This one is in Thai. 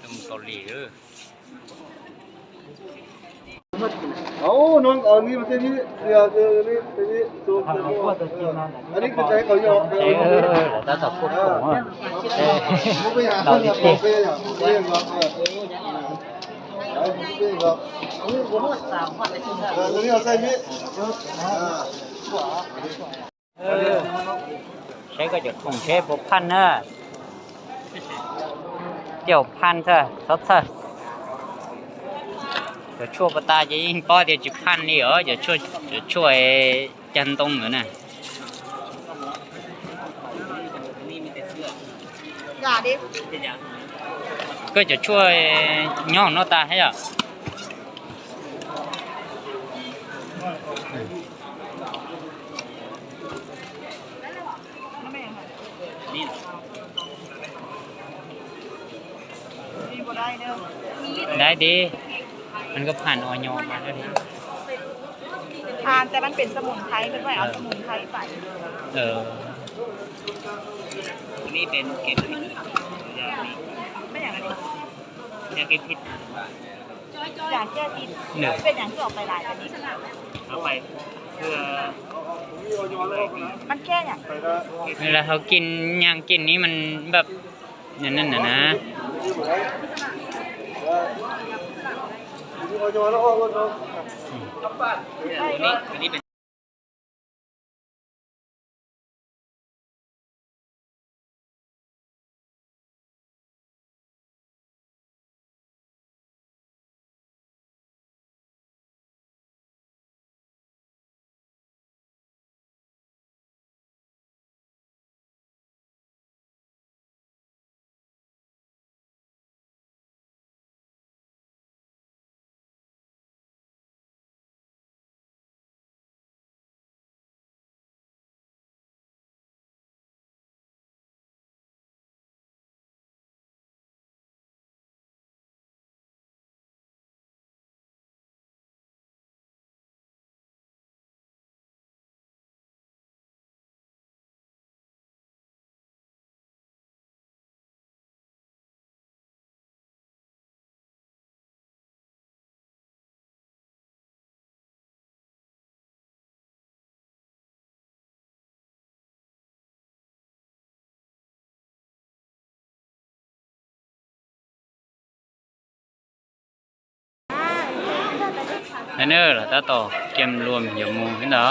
tôm ghาหลีน้องเอานี่มาเส้นนี้เสียเจอนี่เส้นนี้ซูมอันนี้คือใจเขายอม ใช่แล้วถ้าพวกผมอ่ะเราดิเท่ใช้ก็จะคงใช้พวกพันเนอะเดี๋ยวพันเถอะสดเถอะเดี๋ยวช่วยปตาจะยิงป้อเดี๋ยวจะพันนี่เหรอเดี๋ยวช่วยจันตรงเหรอน่ะอย่าดิก็จะช่วยย่องนอตาให้อ่ะได้ดีมันก็ผ่านออยมาแล้วนี่ทานแต่มันเป็นสมุนไพรเป็นไงเอาสมุนไพรไปนี่เป็นเก็บพิษไม่อย่างนี้ยาเก็บพิษยาแก้พิษเป็นอย่างที่ออกไปหลายอันนี้เอาไปเพื่อมันแก้อย่างเวลาเขากินย่างกินนี้มันแบบอย่างนั้นนะนี่เป็นนั่นเนอร์ตาต่อเกมรวมอย่ามูเห็นเหรอ